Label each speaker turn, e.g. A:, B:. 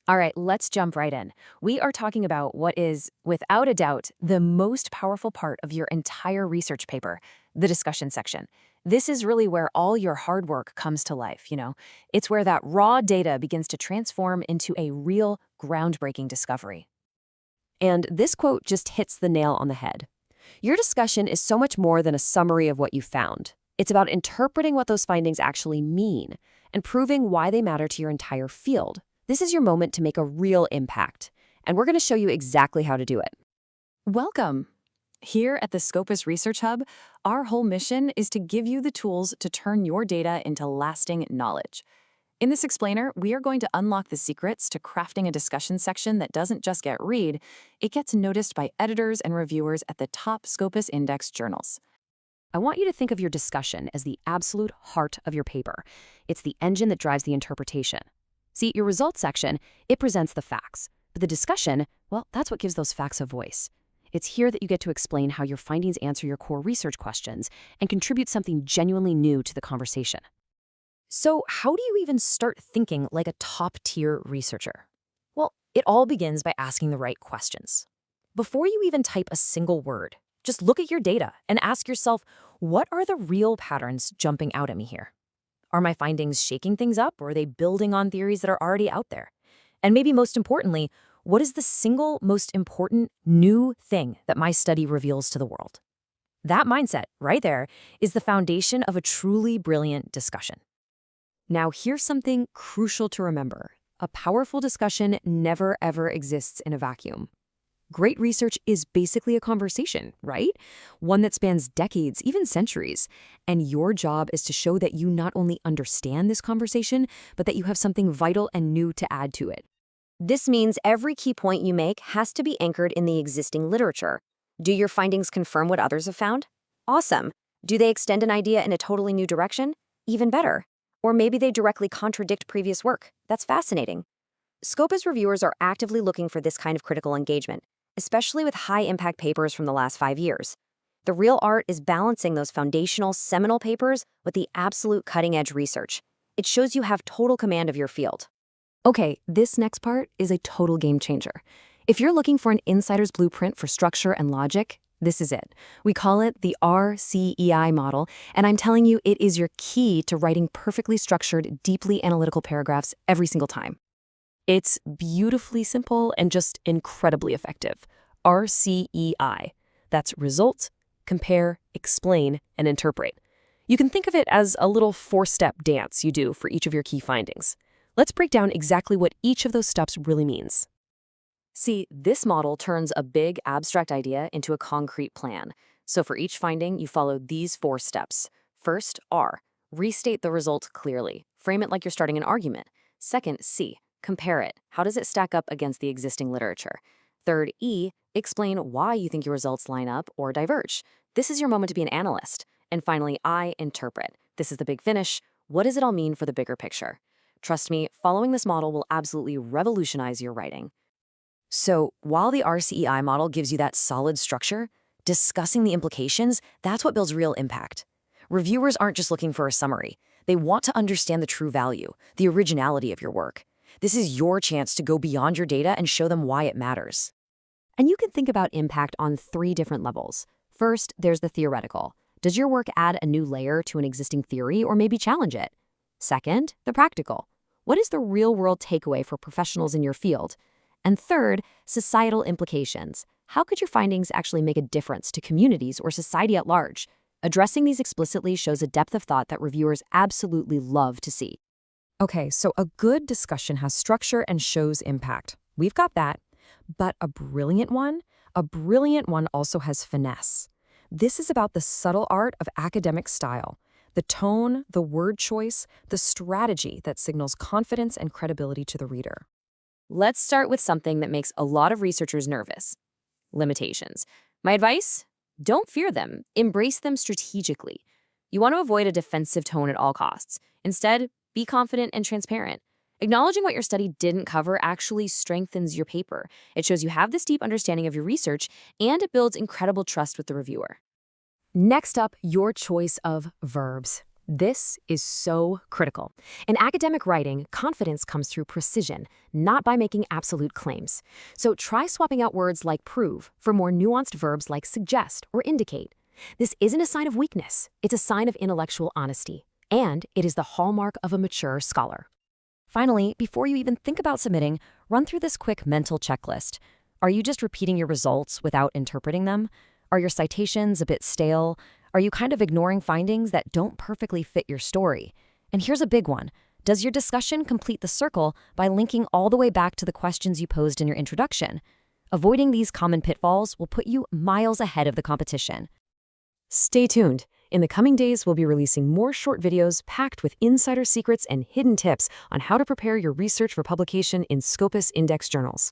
A: All right, let's jump right in. We are talking about what is, without a doubt, the most powerful part of your entire research paper, the discussion section. This is really where all your hard work comes to life. It's where that raw data begins to transform into a real, groundbreaking discovery.
B: And this quote just hits the nail on the head. Your discussion is so much more than a summary of what you found. It's about interpreting what those findings actually mean and proving why they matter to your entire field. This is your moment to make a real impact, and we're going to show you exactly how to do it.
A: Welcome. Here at the Scopus Research Hub, our whole mission is to give you the tools to turn your data into lasting knowledge. In this explainer, we are going to unlock the secrets to crafting a discussion section that doesn't just get read, it gets noticed by editors and reviewers at the top Scopus-indexed journals.
B: I want you to think of your discussion as the absolute heart of your paper. It's the engine that drives the interpretation. See, your results section, it presents the facts. But the discussion, well, that's what gives those facts a voice. It's here that you get to explain how your findings answer your core research questions and contribute something genuinely new to the conversation.
A: So how do you even start thinking like a top-tier researcher? Well, it all begins by asking the right questions. Before you even type a single word, just look at your data and ask yourself, what are the real patterns jumping out at me here? Are my findings shaking things up, or are they building on theories that are already out there? And maybe most importantly, what is the single most important new thing that my study reveals to the world? That mindset, right there, is the foundation of a truly brilliant discussion. Now, here's something crucial to remember. A powerful discussion never, ever exists in a vacuum. Great research is basically a conversation, right? One that spans decades, even centuries. And your job is to show that you not only understand this conversation, but that you have something vital and new to add to it.
C: This means every key point you make has to be anchored in the existing literature. Do your findings confirm what others have found? Awesome. Do they extend an idea in a totally new direction? Even better. Or maybe they directly contradict previous work. That's fascinating. Scopus reviewers are actively looking for this kind of critical engagement, especially with high-impact papers from the last 5 years. The real art is balancing those foundational, seminal papers with the absolute cutting-edge research. It shows you have total command of your field.
A: Okay, this next part is a total game changer. If you're looking for an insider's blueprint for structure and logic, this is it. We call it the RCEI model, and I'm telling you, it is your key to writing perfectly structured, deeply analytical paragraphs every single time. It's beautifully simple and just incredibly effective. RCEI. That's result, compare, explain, and interpret. You can think of it as a little 4-step dance you do for each of your key findings. Let's break down exactly what each of those steps really means. See, this model turns a big, abstract idea into a concrete plan. So for each finding, you follow these 4 steps. First, R. Restate the result clearly. Frame it like you're starting an argument. Second, C. Compare it. How does it stack up against the existing literature? Third, E. Explain why you think your results line up or diverge. This is your moment to be an analyst. And finally, I. Interpret. This is the big finish. What does it all mean for the bigger picture? Trust me, following this model will absolutely revolutionize your writing. So, while the RCEI model gives you that solid structure, discussing the implications, that's what builds real impact. Reviewers aren't just looking for a summary. They want to understand the true value, the originality of your work. This is your chance to go beyond your data and show them why it matters.
B: And you can think about impact on 3 different levels. First, there's the theoretical. Does your work add a new layer to an existing theory or maybe challenge it? Second, the practical. What is the real-world takeaway for professionals in your field? And third, societal implications. How could your findings actually make a difference to communities or society at large? Addressing these explicitly shows a depth of thought that reviewers absolutely love to see.
A: Okay, so a good discussion has structure and shows impact. We've got that. But a brilliant one also has finesse. This is about the subtle art of academic style. The tone, the word choice, the strategy that signals confidence and credibility to the reader. Let's start with something that makes a lot of researchers nervous: limitations. My advice? Don't fear them. Embrace them strategically. You want to avoid a defensive tone at all costs. Instead, be confident and transparent. Acknowledging what your study didn't cover actually strengthens your paper. It shows you have this deep understanding of your research, and it builds incredible trust with the reviewer. Next up, your choice of verbs. This is so critical. In academic writing, confidence comes through precision, not by making absolute claims. So try swapping out words like prove for more nuanced verbs like suggest or indicate. This isn't a sign of weakness, it's a sign of intellectual honesty, and it is the hallmark of a mature scholar.
B: Finally, before you even think about submitting, run through this quick mental checklist. Are you just repeating your results without interpreting them? Are your citations a bit stale? Are you kind of ignoring findings that don't perfectly fit your story? And here's a big one. Does your discussion complete the circle by linking all the way back to the questions you posed in your introduction? Avoiding these common pitfalls will put you miles ahead of the competition.
A: Stay tuned. In the coming days, we'll be releasing more short videos packed with insider secrets and hidden tips on how to prepare your research for publication in Scopus-indexed journals.